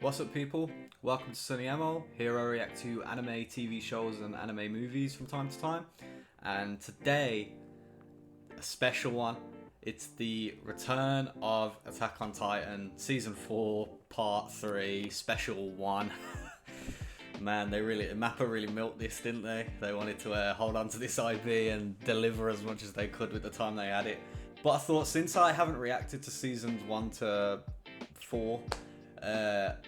What's up, people? Welcome to Sunny Emo. Here I react to anime TV shows and anime movies from time to time. And today, a special one. It's the return of Attack on Titan, Season 4, Part 3, Special 1. Man, Mappa really milked this, didn't they? They wanted to hold on to this IP and deliver as much as they could with the time they had it. But I thought, since I haven't reacted to Seasons 1 to 4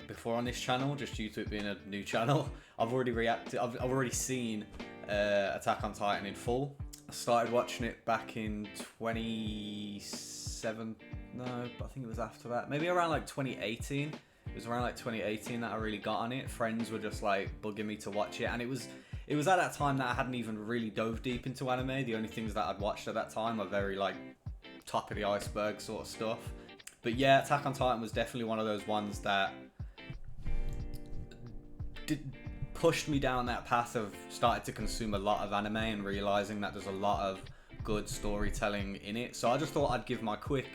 before on this channel, just due to it being a new channel, I've already seen Attack on Titan in full. I started watching it back in 2017, no, I think it was after that, maybe around like 2018. It was around like 2018 that I really got on it. Friends were just like bugging me to watch it, and it was at that time that I hadn't even really dove deep into anime. The only things that I'd watched at that time are very like top of the iceberg sort of stuff. But yeah, Attack on Titan was definitely one of those ones that pushed me down that path of starting to consume a lot of anime and realizing that there's a lot of good storytelling in it. So I just thought I'd give my quick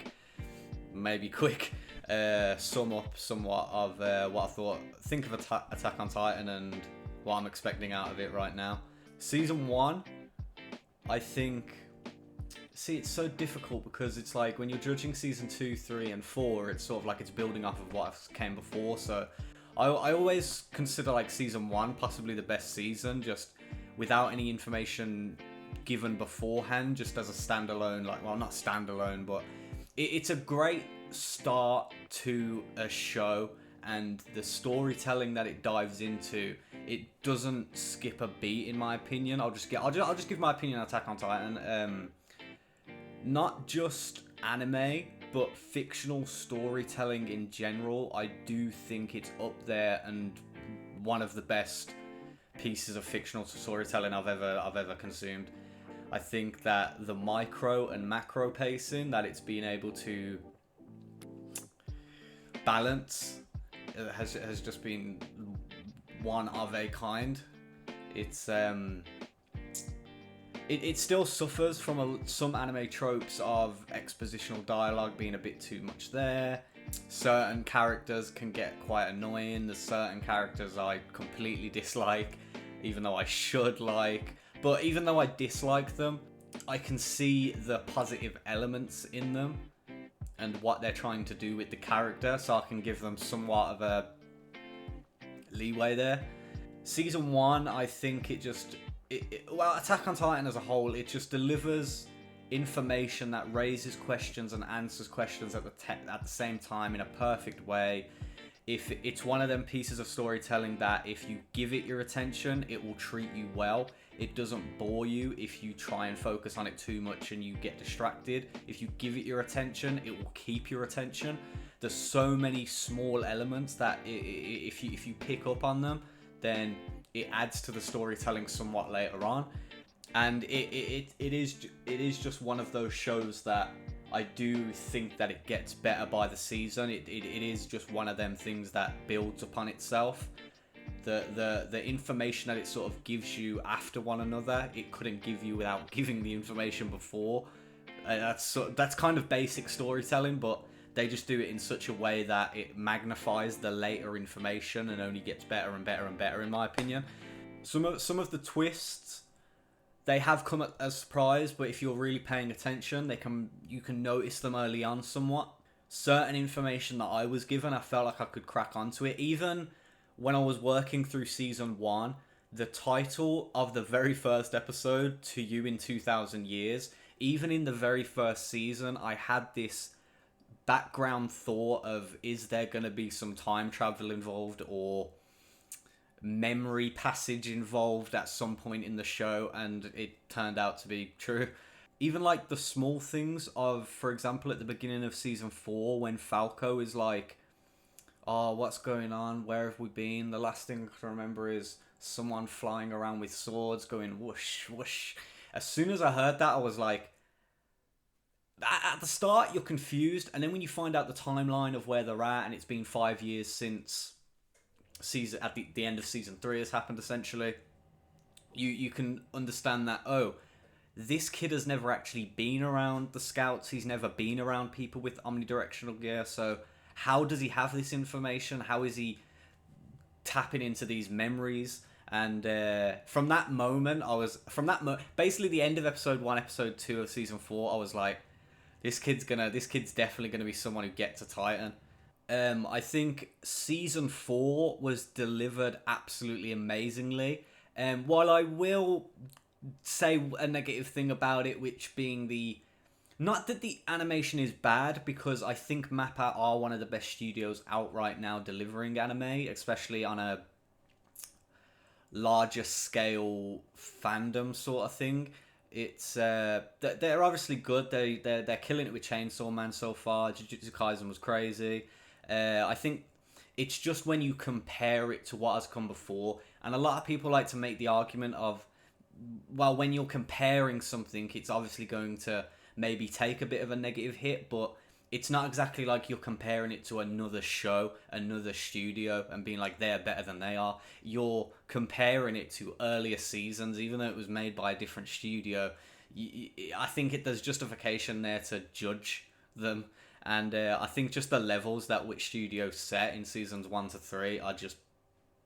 sum up somewhat of what I think of Attack on Titan and what I'm expecting out of it right now. Season 1, I think... See, it's so difficult because it's like when you're judging Season 2, 3 and 4, it's sort of like it's building off of what came before. So I always consider like Season 1 possibly the best season, just without any information given beforehand, just as a standalone, like, well, not standalone, but it's a great start to a show, and the storytelling that it dives into, it doesn't skip a beat in my opinion. I'll just give my opinion on Attack on Titan. Not just anime, but fictional storytelling in general. I do think it's up there and one of the best pieces of fictional storytelling I've ever consumed. I think that the micro and macro pacing that it's been able to balance has just been one of a kind. It still suffers from some anime tropes of expositional dialogue being a bit too much there. Certain characters can get quite annoying. There's certain characters I completely dislike, even though I should like. But even though I dislike them, I can see the positive elements in them and what they're trying to do with the character, so I can give them somewhat of a leeway there. Season 1, I think well, Attack on Titan as a whole, it just delivers information that raises questions and answers questions at the same time in a perfect way. If it's one of them pieces of storytelling that if you give it your attention, it will treat you well. It doesn't bore you if you try and focus on it too much and you get distracted. If you give it your attention, it will keep your attention. There's so many small elements that if you pick up on them, then it adds to the storytelling somewhat later on. And it is just one of those shows that I do think that it gets better by the season. It is just one of them things that builds upon itself. The information that it sort of gives you after one another, it couldn't give you without giving the information before. That's kind of basic storytelling, but they just do it in such a way that it magnifies the later information and only gets better and better and better, in my opinion. Some of the twists, they have come as a surprise, but if you're really paying attention, you can notice them early on somewhat. Certain information that I was given, I felt like I could crack onto it. Even when I was working through Season 1, the title of the very first episode, To You in 2,000 Years, even in the very first season, I had this background thought of, is there going to be some time travel involved or memory passage involved at some point in the show, and it turned out to be true. Even like the small things of, for example, at the beginning of Season 4 when Falco is like, oh, what's going on, where have we been? The last thing I can remember is someone flying around with swords going whoosh whoosh. As soon as I heard that, I was like, at the start you're confused, and then when you find out the timeline of where they're at, and it's been 5 years since the end of Season 3 has happened, essentially, you can understand that, oh, this kid has never actually been around the scouts, he's never been around people with omnidirectional gear, so how does he have this information? How is he tapping into these memories. And from that moment, basically the end of episode 1, episode 2 of season 4, I was like, this kid's definitely gonna be someone who gets a Titan. I think season 4 was delivered absolutely amazingly. While I will say a negative thing about it, which being not that the animation is bad, because I think Mappa are one of the best studios out right now delivering anime, especially on a larger scale fandom sort of thing. It's they're obviously good. They're killing it with Chainsaw Man so far. Jujutsu Kaisen was crazy. I think it's just when you compare it to what has come before, and a lot of people like to make the argument of, well, when you're comparing something, it's obviously going to maybe take a bit of a negative hit, but it's not exactly like you're comparing it to another show, another studio, and being like, they're better than they are. You're comparing it to earlier seasons, even though it was made by a different studio. I think there's justification there to judge them. And I think just the levels that which studio set in seasons 1 to 3 are just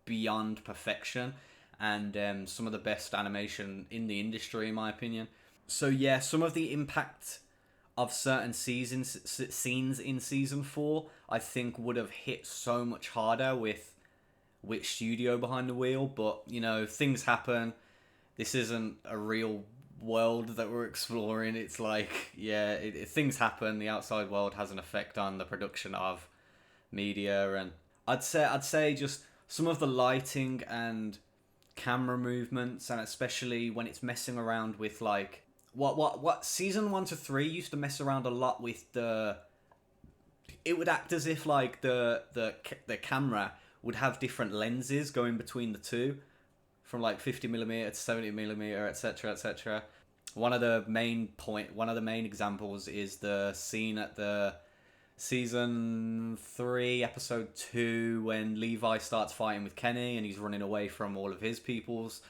beyond perfection. And some of the best animation in the industry, in my opinion. So yeah, some of the impact of certain scenes in season 4, I think would have hit so much harder with which studio behind the wheel. But, you know, things happen. This isn't a real world that we're exploring. It's like, yeah, things happen. The outside world has an effect on the production of media. And I'd say just some of the lighting and camera movements, and especially when it's messing around with like what season 1 to 3 used to mess around a lot with it would act as if like the camera would have different lenses going between the two, from like 50mm to 70mm, etc, etc. One of the main examples is the scene at the season 3 episode 2 when Levi starts fighting with Kenny and he's running away from all of his peoples.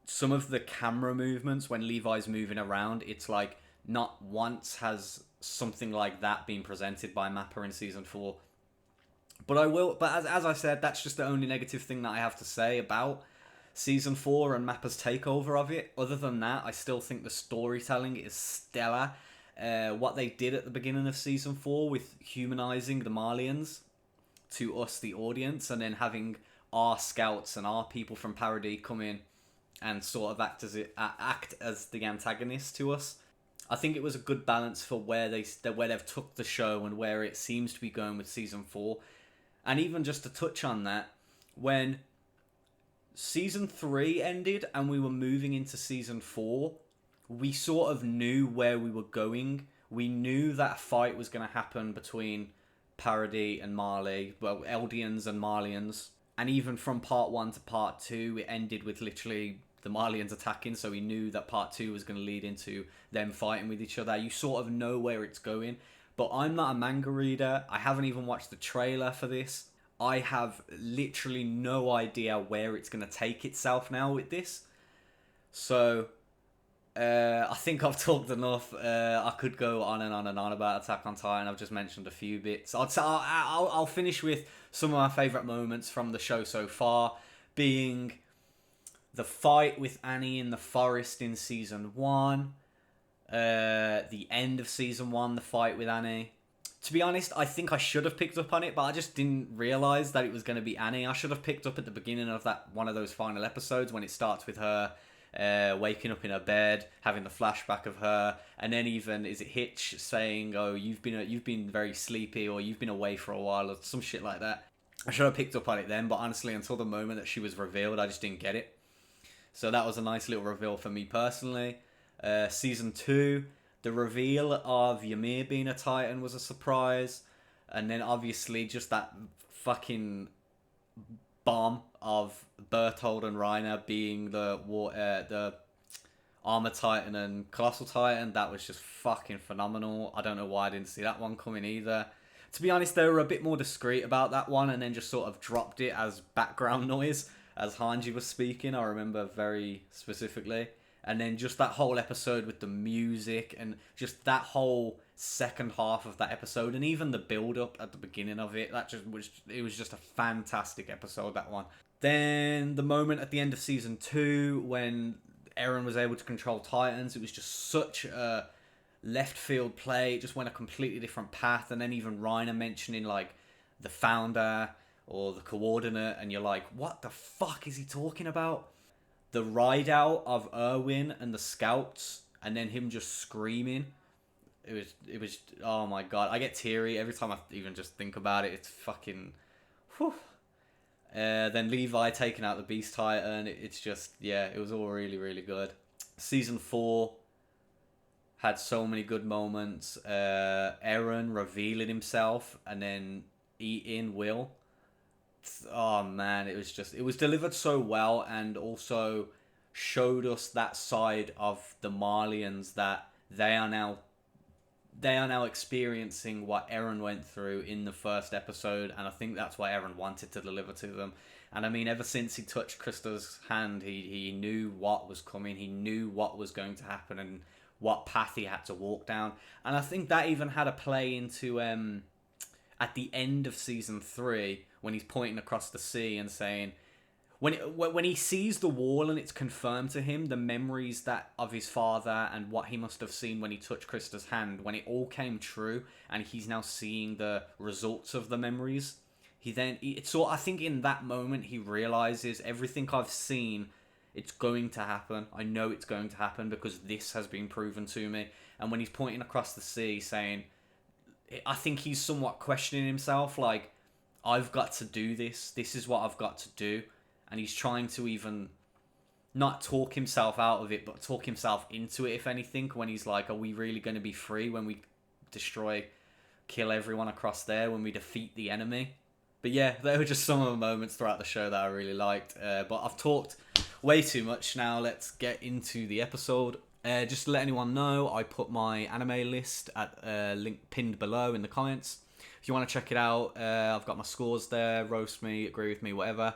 Some of the camera movements when Levi's moving around, it's like not once has something like that been presented by Mappa in season 4. But as I said, that's just the only negative thing that I have to say about season 4 and Mappa's takeover of it. Other than that, I still think the storytelling is stellar. What they did at the beginning of season 4 with humanizing the Marlians to us, the audience, and then having our scouts and our people from Parody come in and sort of act as the antagonist to us. I think it was a good balance for where they've took the show and where it seems to be going with season 4. And even just to touch on that, when season 3 ended and we were moving into season 4, we sort of knew where we were going. We knew that a fight was going to happen between Parody and Marley, well, Eldians and Marlians. And even from part 1 to part 2, it ended with literally the Marlians attacking, so we knew that part 2 was going to lead into them fighting with each other. You sort of know where it's going. But I'm not a manga reader. I haven't even watched the trailer for this. I have literally no idea where it's going to take itself now with this. So I think I've talked enough. I could go on and on and on about Attack on Titan. I've just mentioned a few bits. I'll finish with some of my favourite moments from the show so far, being the fight with Annie in the forest in season 1, the end of season 1, the fight with Annie. To be honest, I think I should have picked up on it, but I just didn't realise that it was going to be Annie. I should have picked up at the beginning of that one of those final episodes when it starts with her waking up in her bed, having the flashback of her, and then even is it Hitch saying, "Oh, you've been very sleepy," or "You've been away for a while," or some shit like that. I should have picked up on it then, but honestly, until the moment that she was revealed, I just didn't get it. So that was a nice little reveal for me personally. Season 2, the reveal of Ymir being a Titan was a surprise, and then obviously just that fucking bomb of Berthold and Reiner being the Armor Titan and Colossal Titan. That was just fucking phenomenal. I don't know why I didn't see that one coming either. To be honest, they were a bit more discreet about that one and then just sort of dropped it as background noise as Hanji was speaking. I remember very specifically. And then just that whole episode with the music and just that whole second half of that episode, and even the build up at the beginning of it, it was just a fantastic episode, that one. Then the moment at the end of season 2 when Eren was able to control Titans, it was just such a left field play. It just went a completely different path. And then even Reiner mentioning like the founder or the coordinate, and you're like, what the fuck is he talking about? The ride out of Erwin and the scouts, and then him just screaming. It was oh my god, I get teary every time I even just think about it. It's fucking whew. Then Levi taking out the Beast Titan. It's just, yeah, it was all really, really good. Season 4 had so many good moments. Eren revealing himself and then eating Will. Oh man, it was delivered so well, and also showed us that side of the Marlians that they are now experiencing what Eren went through in the first episode, and I think that's what Eren wanted to deliver to them. And I mean, ever since he touched Krista's hand, he knew what was coming, he knew what was going to happen, and what path he had to walk down. And I think that even had a play into at the end of season 3, when he's pointing across the sea and saying, when he sees the wall and it's confirmed to him the memories that of his father and what he must have seen when he touched Krista's hand, when it all came true and he's now seeing the results of the memories, I think in that moment he realizes everything I've seen, it's going to happen. I know it's going to happen because this has been proven to me. And when he's pointing across the sea saying, I think he's somewhat questioning himself, like, I've got to do this. This is what I've got to do. And he's trying to even not talk himself out of it, but talk himself into it, if anything, when he's like, are we really going to be free when we kill everyone across there, when we defeat the enemy? But yeah, there were just some of the moments throughout the show that I really liked. But I've talked way too much now. Let's get into the episode. Just to let anyone know, I put my anime list at link pinned below in the comments. If you want to check it out, I've got my scores there. Roast me, agree with me, whatever.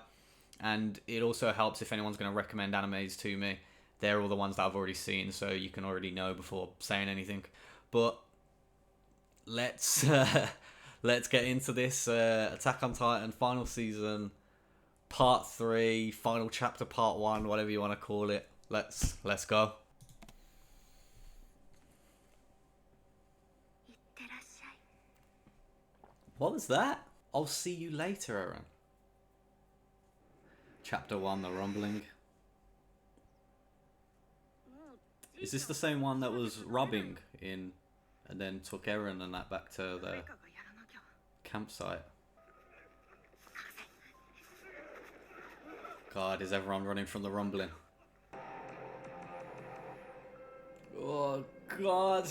And it also helps if anyone's going to recommend animes to me. They're all the ones that I've already seen, so you can already know before saying anything. But let's get into this Attack on Titan final season, part 3, final chapter, part 1, whatever you want to call it. Let's go. What was that? I'll see you later, Eren. Chapter 1, the rumbling. Is this the same one that was robbing in and then took Eren and that back to the campsite? God, is everyone running from the rumbling? Oh, God.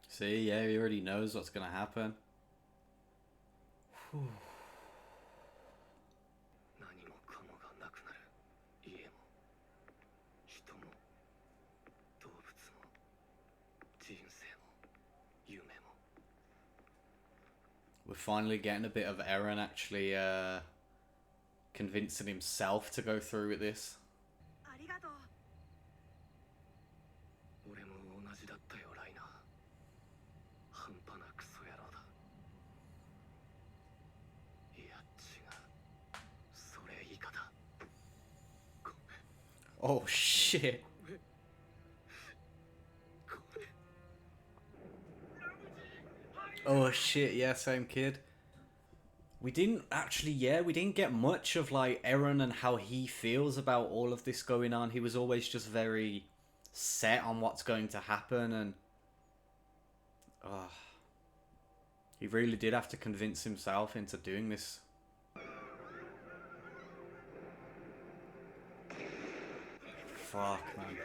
See, yeah, he already knows what's gonna happen. Whew. We're finally getting a bit of Eren actually convincing himself to go through with this. Oh shit. Oh shit, yeah, same kid. We didn't get much of like Eren and how he feels about all of this going on. He was always just very set on what's going to happen, and he really did have to convince himself into doing this. Fuck, man.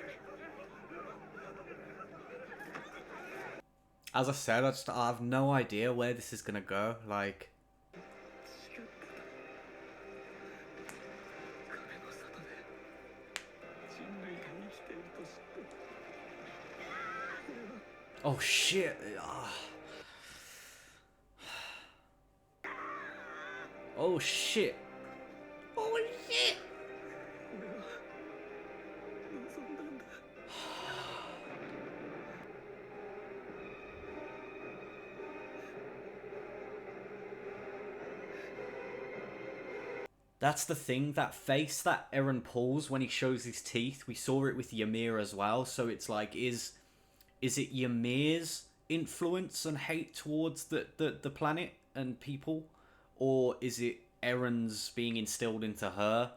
As I said, I have no idea where this is gonna go. Like, Oh shit. Oh shit. Oh shit. That's the thing, that face that Eren pulls when he shows his teeth, we saw it with Ymir as well, so it's like, is it Ymir's influence and hate towards the planet and people? Or is it Eren's being instilled into her?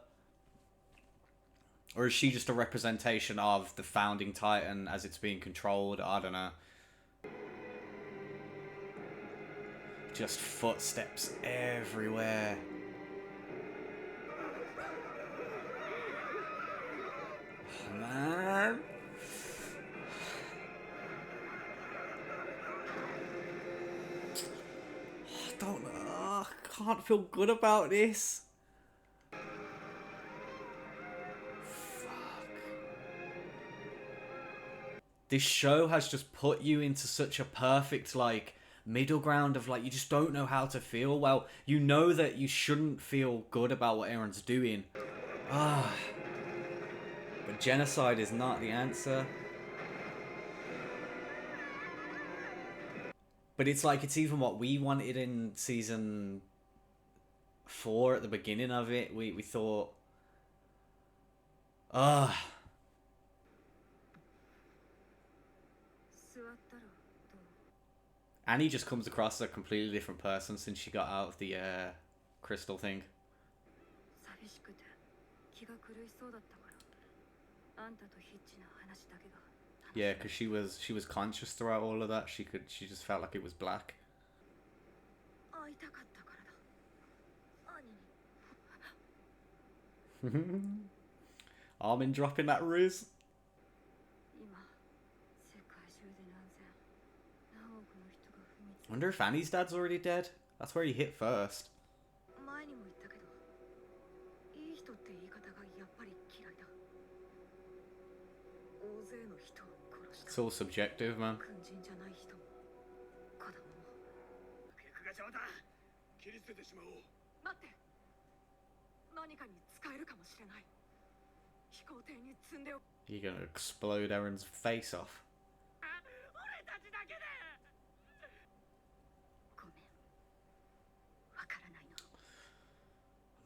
Or is she just a representation of the founding Titan as it's being controlled? I don't know. Just footsteps everywhere. Man. I can't feel good about this. Fuck. This show has just put you into such a perfect, like, middle ground of, like, you just don't know how to feel. Well, you know that you shouldn't feel good about what Eren's doing. But genocide is not the answer. But it's like, it's even what we wanted in season 4 at the beginning of it. We thought, Annie just comes across as a completely different person since she got out of the crystal thing. Yeah, because she was conscious throughout all of that. She just felt like it was black. Armin dropping that ruse. Wonder if Annie's dad's already dead. That's where he hit first. It's all subjective, man. You're gonna explode Eren's face off.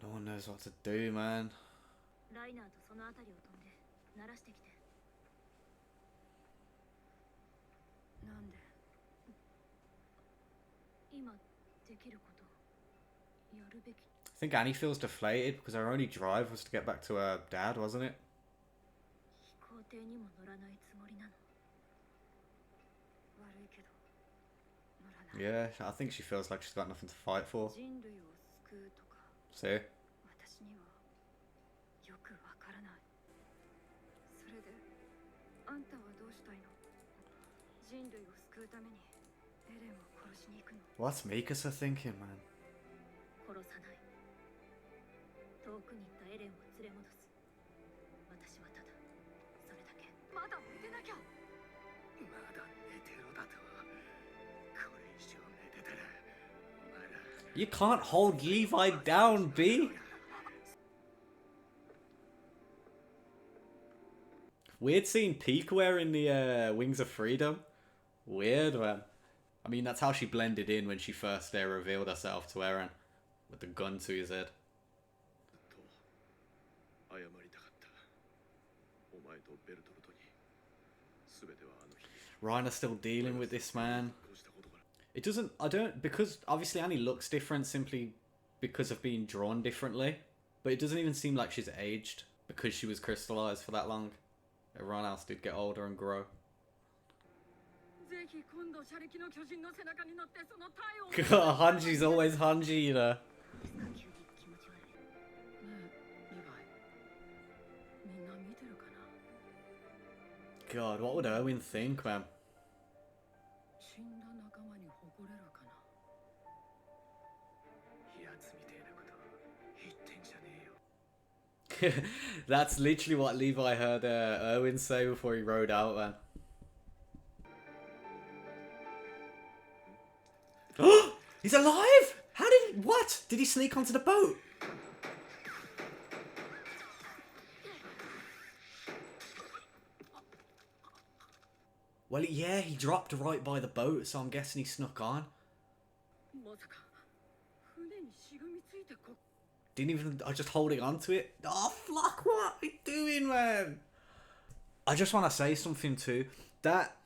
No one knows what to do, man. I think Annie feels deflated because her only drive was to get back to her dad, wasn't it? Yeah, I think she feels like she's got nothing to fight for. See? What's Mikasa thinking, man? You can't hold Levi down, B. Weird seeing Peak wearing the Wings of Freedom. Weird, man. I mean, that's how she blended in when she first revealed herself to Eren. With the gun to his head. Reiner's still dealing with this, man. It doesn't... because obviously Annie looks different simply because of being drawn differently. But it doesn't even seem like she's aged because she was crystallized for that long. Everyone else did get older and grow. Hanji's always Hanji, you know. God, what would Erwin think, man? That's literally what Levi heard Erwin say before he rode out, man. He's alive! How did he... What? Did he sneak onto the boat? Well, yeah, he dropped right by the boat, so I'm guessing he snuck on. Didn't even... I just holding on to it. Oh, fuck, what are we doing, man? I just want to say something too. That...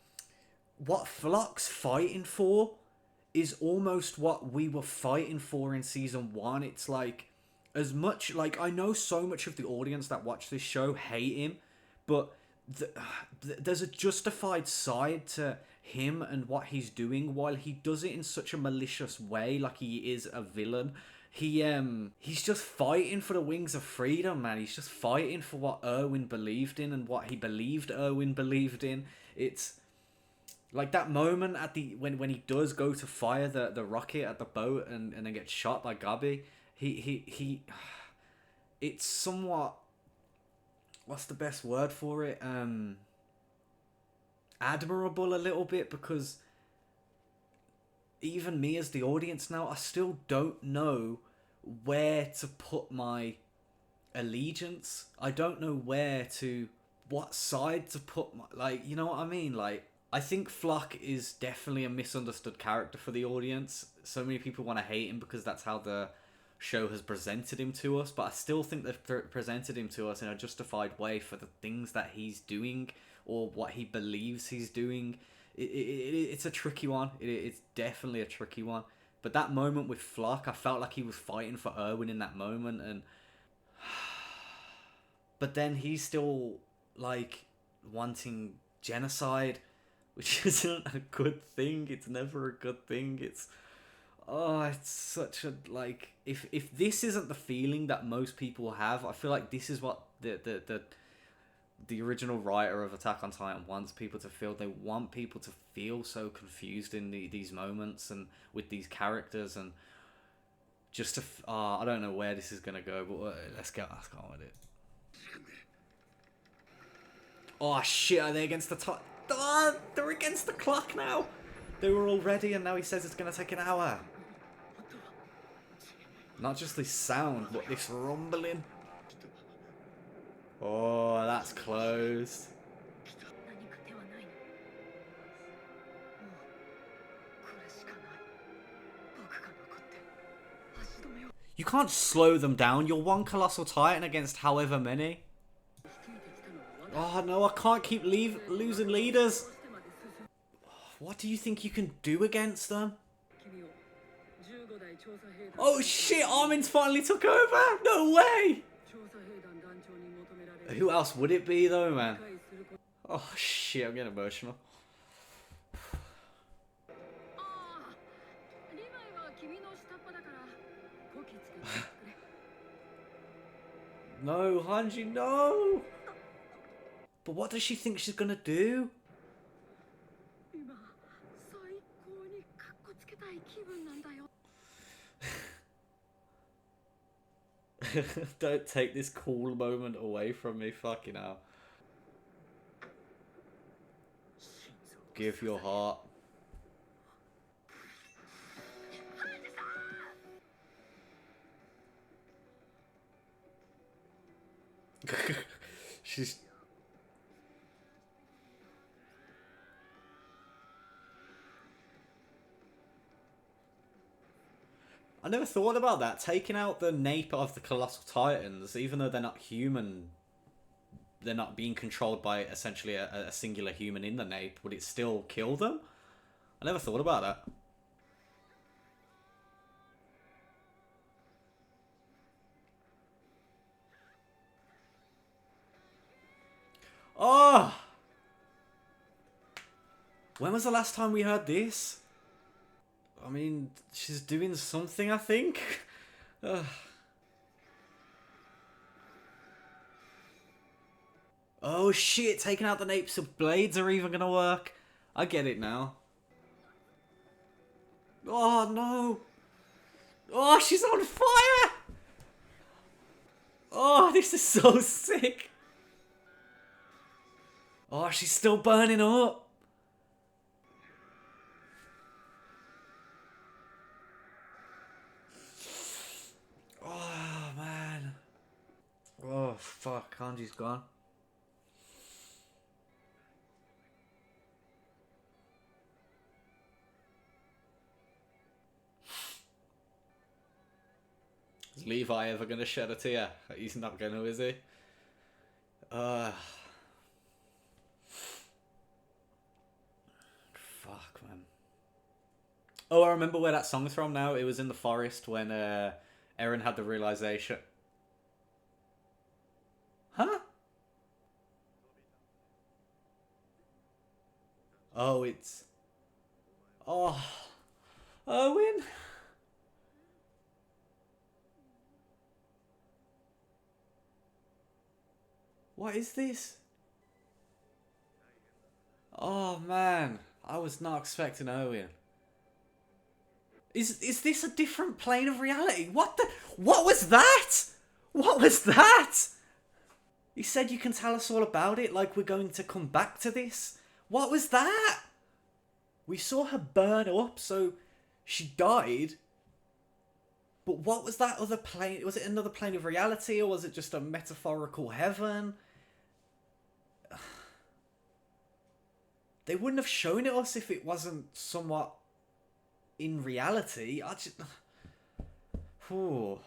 What Flock's fighting for is almost what we were fighting for in season 1. It's like... As much... Like, I know so much of the audience that watch this show hate him, but... there's a justified side to him and what he's doing. While he does it in such a malicious way, like he is a villain, he's just fighting for the wings of freedom, man. He's just fighting for what Erwin believed in and what he believed Erwin believed in. It's like that moment at the when he does go to fire the rocket at the boat and then gets shot by Gabi. He it's somewhat, what's the best word for it? Admirable a little bit, because even me as the audience now, I still don't know where to put my allegiance. I don't know what side to put my, like, you know what I mean? Like, I think Flock is definitely a misunderstood character for the audience. So many people want to hate him because that's how the show has presented him to us, but I still think they've presented him to us in a justified way for the things that he's doing or what he believes he's doing. It's a tricky one. It's definitely a tricky one. But that moment with Flock, I felt like he was fighting for Erwin in that moment, and but then he's still like wanting genocide, which isn't a good thing. It's never a good thing. It's such a, like, if this isn't the feeling that most people have, I feel like this is what the original writer of Attack on Titan wants people to feel. They want people to feel so confused in these moments and with these characters, and just to I don't know where this is gonna go, but let's go on with it. Oh shit, are they against the top? Oh, they're against the clock now. They were all ready, and now he says it's gonna take an hour. Not just this sound, but this rumbling. Oh, that's close. You can't slow them down. You're one Colossal Titan against however many. Oh no, I can't keep losing leaders. What do you think you can do against them? Oh shit, Armin's finally took over! No way! Who else would it be though, man? Oh shit, I'm getting emotional. No, Hanji, no! But what does she think she's gonna do? Don't take this cool moment away from me, fucking hell. Give your heart. She's... I never thought about that. Taking out the nape of the Colossal Titans, even though they're not human, they're not being controlled by essentially a singular human in the nape, would it still kill them? I never thought about that. Oh! When was the last time we heard this? I mean, she's doing something, I think. Oh shit, taking out the napes so blades are even gonna work. I get it now. Oh no. Oh, she's on fire! Oh, this is so sick. Oh, she's still burning up. Oh, man. Oh, fuck. Kanji's gone. Is Levi ever going to shed a tear? He's not going to, is he? Fuck, man. Oh, I remember where that song's from now. It was in the forest when Eren had the realization. Huh? Oh, it's... Oh. Owen? What is this? Oh, man. I was not expecting Owen. Is this a different plane of reality? What the... What was that? What was that? He said you can tell us all about it, like we're going to come back to this. What was that? We saw her burn up, so she died. But what was that other plane? Was it another plane of reality, or was it just a metaphorical heaven? They wouldn't have shown it us if it wasn't somewhat in reality. I just... Ooh.